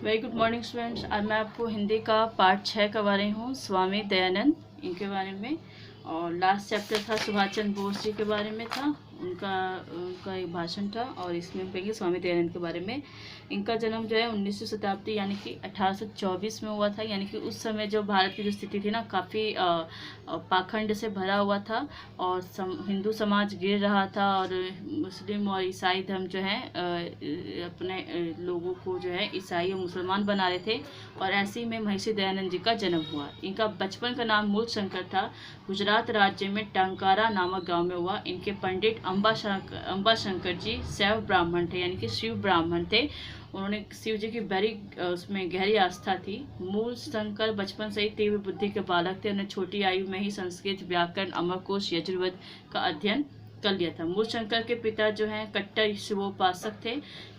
Very good morning students. आज मैं आपको हिंदी का पार्ट 6 करवा रही हूँ, स्वामी दयानंद इनके बारे में। और लास्ट चैप्टर था सुभाष चंद्र बोस जी के बारे में था, उनका उनका एक भाषण था। और इसमें हम कहेंगे स्वामी दयानंद के बारे में। इनका जन्म जो है 19वीं शताब्दी यानी कि 1824 में हुआ था। यानी कि उस समय जो भारत की जो स्थिति थी ना, काफ़ी पाखंड से भरा हुआ था और हिंदू समाज गिर रहा था और मुस्लिम और ईसाई धर्म जो है अपने लोगों को जो है ईसाई और मुसलमान बना रहे थे। और ऐसे में महर्षि दयानंद जी का जन्म हुआ। इनका बचपन का नाम मूल शंकर था। गुजरात राज्य में टंकारा नामक गांव में हुआ। इनके पंडित अंबा शंकर जी शैव ब्राह्मण थे, यानी कि शिव ब्राह्मण थे। उन्होंने शिव जी की बड़ी उसमें गहरी आस्था थी। मूल शंकर बचपन से ही तीव्र बुद्धि के बालक थे। उन्हें छोटी आयु में ही संस्कृत, व्याकरण, अमरकोश, यजुर्वेद का अध्ययन कर लिया था। मूल शंकर के पिता जो हैं कट्टर शिवोपासक थे,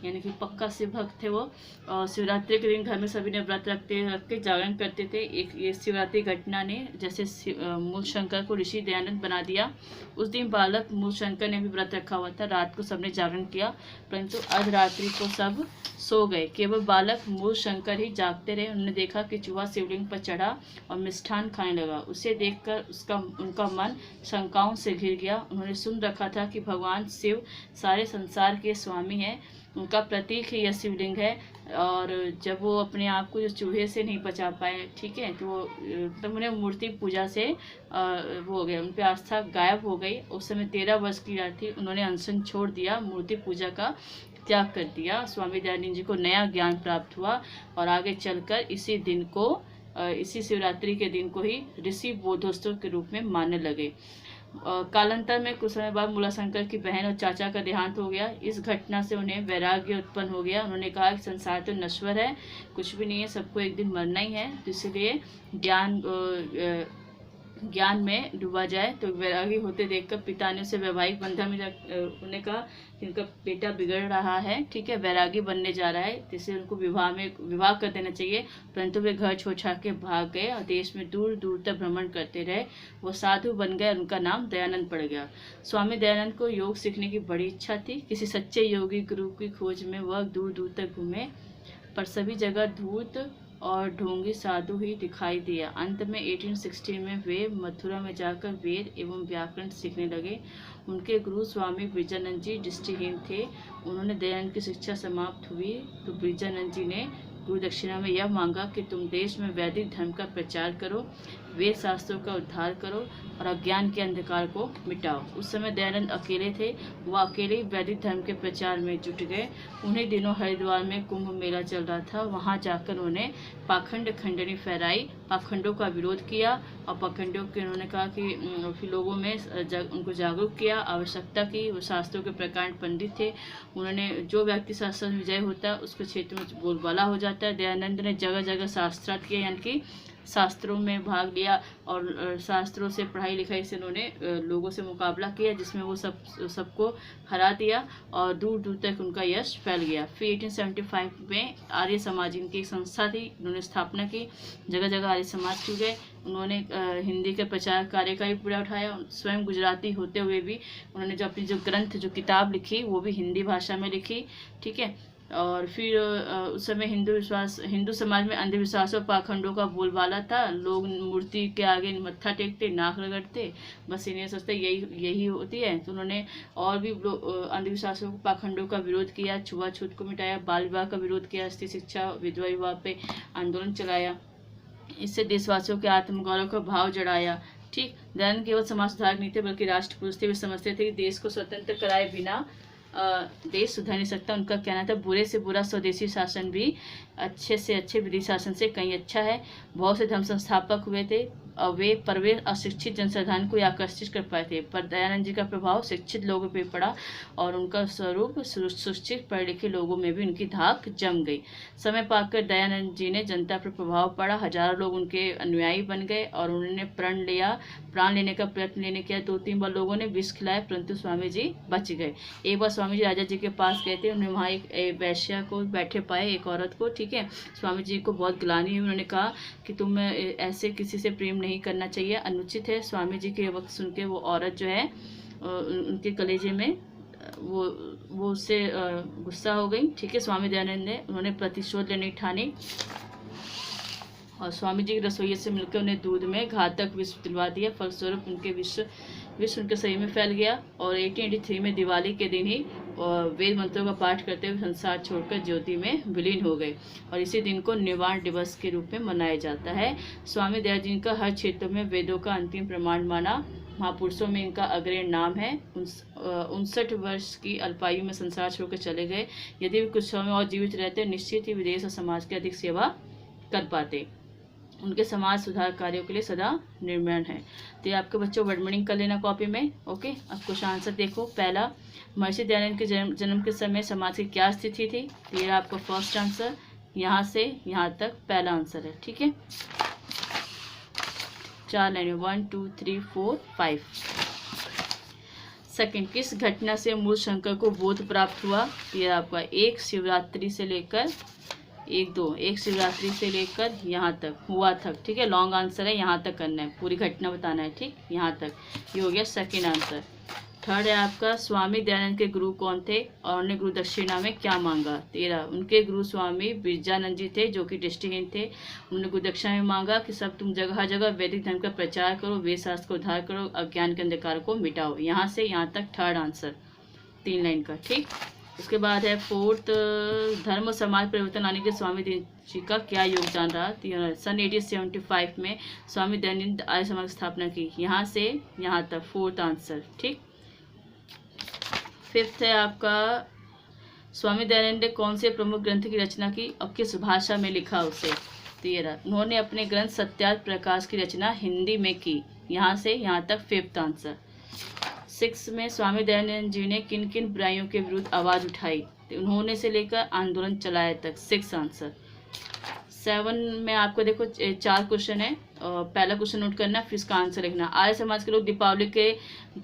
यानी कि पक्का शिव भक्त थे वो। और शिवरात्रि के दिन घर में सभी ने व्रत रख के जागरण करते थे। एक ये शिवरात्रि घटना ने जैसे मूल शंकर को ऋषि दयानंद बना दिया। उस दिन बालक मूल शंकर ने भी व्रत रखा हुआ था। रात को सबने जागरण किया, परंतु अर्धरात्रि को सब सो गए। केवल बालक मूल शंकर ही जागते रहे। उन्होंने देखा कि चूहा शिवलिंग पर चढ़ा और मिष्ठान खाने लगा। उसे देखकर उनका मन शंकाओं से घिर गया। उन्होंने सुन रखा था कि भगवान शिव सारे संसार के स्वामी हैं, उनका प्रतीक ही यह शिवलिंग है। और जब वो अपने आप को जो चूहे से नहीं बचा पाए, ठीक है, तो वो तब उन्हें मूर्ति पूजा से वो हो गए, उन पर आस्था गायब हो गई। उस समय 13 वर्ष की थी। उन्होंने अनशन छोड़ दिया, मूर्ति पूजा का त्याग कर दिया। स्वामी दयानंद जी को नया ज्ञान प्राप्त हुआ और आगे चलकर इसी शिवरात्रि के दिन को ही ऋषि बोधोत्सव के रूप में मानने लगे। कालांतर में कुछ समय बाद मूलाशंकर की बहन और चाचा का देहांत हो गया। इस घटना से उन्हें वैराग्य उत्पन्न हो गया। उन्होंने कहा कि संसार तो नश्वर है, कुछ भी नहीं है, सबको एक दिन मरना ही है, तो इसलिए ज्ञान में डूबा जाए। तो वैरागी होते देखकर पिता ने उसे वैवाहिक बंधन में उन्होंने कहा कि उनका बेटा बिगड़ रहा है, ठीक है, वैरागी बनने जा रहा है, जिससे उनको विवाह कर देना चाहिए। परंतु वे घर छोड़ छाड़ के भाग गए और देश में दूर दूर तक भ्रमण करते रहे। वो साधु बन गए और उनका नाम दयानंद पड़ गया। स्वामी दयानंद को योग सीखने की बड़ी इच्छा थी। किसी सच्चे योगी गुरु की खोज में वह दूर दूर तक घूमे, पर सभी जगह धूर्त और ढोंगी साधु ही दिखाई दिया। अंत में 1860 में वे मथुरा में जाकर वेद एवं व्याकरण सीखने लगे। उनके गुरु स्वामी ब्रिजानंद जी दृष्टिहीन थे। उन्होंने दयानंद की शिक्षा समाप्त हुई तो ब्रिजानंद जी ने गुरु दक्षिणा में यह मांगा कि तुम देश में वैदिक धर्म का प्रचार करो, वेद शास्त्रों का उद्धार करो और अज्ञान के अंधकार को मिटाओ। उस समय दयानंद अकेले थे। वह अकेले वैदिक धर्म के प्रचार में जुट गए। उन्हीं दिनों हरिद्वार में कुंभ मेला चल रहा था। वहां जाकर उन्होंने पाखंड खंडनी फहराई, पाखंडों का विरोध किया और पाखंडों के उन्होंने कहा कि लोगों में उनको जागरूक किया, आवश्यकता की। वो शास्त्रों के प्रकांड पंडित थे। उन्होंने जो व्यक्ति शास्त्र में विजय होता है उसके क्षेत्र में बोलबाला हो जाता है। दयानंद ने जगह जगह शास्त्रार्थ किया, यानी कि शास्त्रों में भाग लिया और शास्त्रों से पढ़ाई लिखाई से उन्होंने लोगों से मुकाबला किया, जिसमें वो सबको हरा दिया और दूर दूर तक उनका यश फैल गया। फिर 1875 में आर्य समाज इनकी एक संस्था थी, उन्होंने स्थापना की। जगह जगह आर्य समाज खुल गए। उन्होंने हिंदी के प्रचार कार्य का भी पूरा उठाया। स्वयं गुजराती होते हुए भी उन्होंने अपनी जो ग्रंथ, जो किताब लिखी, वो भी हिंदी भाषा में लिखी, ठीक है। और फिर उस समय हिंदू समाज में अंधविश्वास और पाखंडों का बोलबाला था। लोग मूर्ति के आगे मत्था टेकते, नाक रगड़ते, बस इन्हें सोचते यही होती है। तो उन्होंने और भी अंधविश्वासों, पाखंडों का विरोध किया, छुआछूत को मिटाया, बाल विवाह का विरोध किया, स्त्री शिक्षा, विधवा विवाह पे आंदोलन चलाया। इससे देशवासियों के आत्मगौरव का भाव जड़ाया, ठीक। दयानंद केवल समाज सुधारक नहीं थे बल्कि राष्ट्र पुरुष थे। वे समझते थे कि देश को स्वतंत्र कराए बिना देश सुधर नहीं सकता। उनका कहना था बुरे से बुरा स्वदेशी शासन भी अच्छे से अच्छे विदेशी शासन से कहीं अच्छा है। बहुत से धर्म संस्थापक हुए थे पर वे अशिक्षित जनसाधारण को आकर्षित कर पाए थे। पर दयानंद जी का प्रभाव शिक्षित लोगों पर पड़ा और उनका स्वरूप सुशिक्षित पढ़े लिखे लोगों में भी उनकी धाक जम गई। समय पाकर दयानंद जी ने जनता पर प्रभाव पड़ा। हजारों लोग उनके अनुयायी बन गए और उन्होंने प्राण लेने का प्रयत्न किया। 2-3 बार लोगों ने विष खिलाया, परंतु स्वामी जी बच गए। एक बार स्वामी जी राजा जी के पास गए थे। उन्हें वहाँ एक वैश्या को बैठे पाए, एक औरत को, ठीक है। स्वामी जी को बहुत ग्लानि हुई। उन्होंने कहा कि तुम ऐसे किसी से प्रेम नहीं करना चाहिए, अनुचित है। स्वामी जी के वक्त सुन के वो औरत जो है उनके कलेजे में वो उससे गुस्सा हो गई, ठीक है। स्वामी दयानंद ने उन्होंने प्रतिशोध लेने की ठानी और स्वामी जी की रसोइये से मिलकर उन्हें दूध में घातक विष दिलवा दिया। फलस्वरूप उनके विष उनके शरीर में फैल गया और 1883 में दिवाली के दिन ही वेद मंत्रों का पाठ करते हुए संसार छोड़कर ज्योति में विलीन हो गए और इसी दिन को निर्वाण दिवस के रूप में मनाया जाता है। स्वामी दयानंद जी का हर क्षेत्र में वेदों का अंतिम प्रमाण माना। महापुरुषों में इनका अग्रणी नाम है। 59 वर्ष की अल्पायु में संसार छोड़कर चले गए। यदि वे कुछ समय और जीवित रहते निश्चित ही विदेश और समाज की अधिक सेवा कर पाते। उनके समाज सुधार कार्यों के लिए सदा निर्मल है। तो ये आपके बच्चों वर्ड मीनिंग कर लेना कॉपी में। ओके, अब क्वेश्चन आंसर देखो। पहला, महर्षि दयानंद के जन्म के समय समाज की क्या स्थिति थी? तो ये आपका फर्स्ट आंसर, यहाँ से यहाँ तक पहला आंसर है, ठीक है। 4 लाइनें 1 2 3 4 5। सेकंड, किस घटना से मूल शंकर को बोध प्राप्त हुआ? ये आपका एक शिवरात्रि से लेकर एक शिवरात्रि से लेकर यहाँ तक हुआ तक, ठीक है। लॉन्ग आंसर है, यहाँ तक करना है, पूरी घटना बताना है, ठीक, यहाँ तक। ये हो गया सेकंड आंसर। थर्ड है आपका, स्वामी दयानंद के गुरु कौन थे और उन्होंने गुरु दक्षिणा में क्या मांगा? 13, उनके गुरु स्वामी बिरजानंद जी थे जो कि दृष्टिहीन थे। उन्होंने गुरु दक्षिणा में मांगा कि सब तुम जगह जगह वैदिक धर्म का प्रचार करो, वेद शास्त्र को उद्धार करो, अज्ञान के अंधकार को मिटाओ। यहाँ से यहाँ तक थर्ड आंसर 3 लाइन का, ठीक। उसके बाद है फोर्थ, धर्म और समाज परिवर्तन आने के स्वामी दयानंद जी का क्या योगदान रहा? सन 1875 में स्वामी दयानंद आर्य समाज की स्थापना की। यहाँ से यहाँ तक फोर्थ आंसर, ठीक। फिफ्थ है आपका, स्वामी दयानंद ने कौन से प्रमुख ग्रंथ की रचना की और किस भाषा में लिखा उसे? 13, उन्होंने अपने ग्रंथ सत्यार्थ प्रकाश की रचना हिंदी में की। यहाँ से यहाँ तक फिफ्थ आंसर। 6 में स्वामी दयानंद जी ने किन किन बुराइयों के विरुद्ध आवाज़ उठाई? तो उन्होंने से लेकर आंदोलन चलाया तक, 6 आंसर। 7 में आपको देखो 4 क्वेश्चन है और पहला क्वेश्चन नोट करना, फिर इसका आंसर लिखना। आर्य समाज के लोग दीपावली के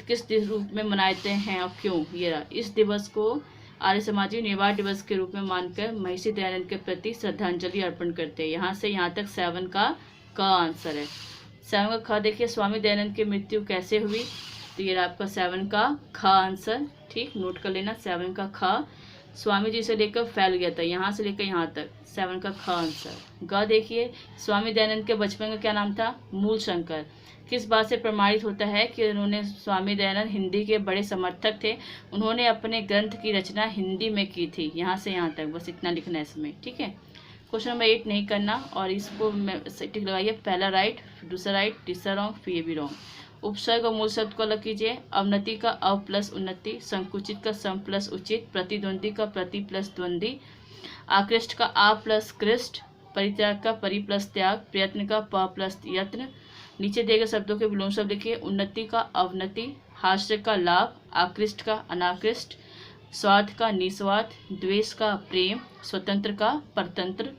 किस रूप में मनाते हैं और क्यों? ये रहा। इस दिवस को आर्य समाजी निर्वाण दिवस के रूप में मानकर महर्षि दयानंद के प्रति श्रद्धांजलि अर्पण करते हैं। यहाँ से यहाँ तक 7 का क आंसर है। 7 का ख देखिए, स्वामी दयानंद की मृत्यु कैसे हुई? तो ये आपका 7 का ख आंसर, ठीक, नोट कर लेना। 7 का ख, स्वामी जी से लेकर फैल गया था, यहाँ से लेकर यहाँ तक, 7 का ख आंसर। ग देखिए, स्वामी दयानंद के बचपन का क्या नाम था? मूल शंकर। किस बात से प्रमाणित होता है कि उन्होंने, स्वामी दयानंद हिंदी के बड़े समर्थक थे, उन्होंने अपने ग्रंथ की रचना हिंदी में की थी। यहाँ से यहाँ तक बस इतना लिखना है इसमें, ठीक है। क्वेश्चन नंबर 8 नहीं करना और इसको टिक लगाइए, पहला राइट, दूसरा राइट, तीसरा रॉन्ग, फिर ये भी रॉन्ग। उपसर्ग और मूल शब्द को अलग कीजिए। अवनति का अव प्लस उन्नति, संकुचित का सम प्लस उचित, प्रतिद्वंदी का प्रति प्लस द्वंदी, आकृष्ट का आ प्लस कृष्ट, परित्याग का परि प्लस त्याग, प्रयत्न का प प्लस यत्न। नीचे दिए गए शब्दों के विलोम शब्द लिखिए। उन्नति का अवनति, हास्य का लाभ, आकृष्ट का अनाकृष्ट, स्वार्थ का निस्वार्थ, द्वेष का प्रेम, स्वतंत्र का परतंत्र,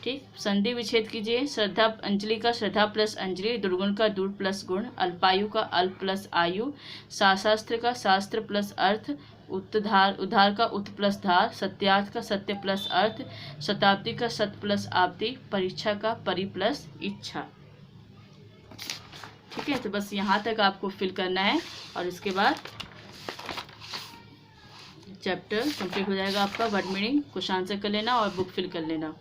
ठीक। संधि विच्छेद कीजिए। श्रद्धा अंजलि का श्रद्धा प्लस अंजलि, दुर्गुण का दूर प्लस गुण, अल्पायु का अल्प प्लस आयु, शास्त्र का शास्त्र प्लस अर्थ, उद्धार का उत प्लस धार, सत्यार्थ का सत्य प्लस अर्थ, शताब्दी का सत प्लस आब्दी, परीक्षा का परि प्लस इच्छा, ठीक है। तो बस यहाँ तक आपको फिल करना है और इसके बाद चैप्टर कंप्लीट हो जाएगा आपका। वर्ड मीनिंग क्वेश्चन आंसर कर लेना और बुक फिल कर लेना।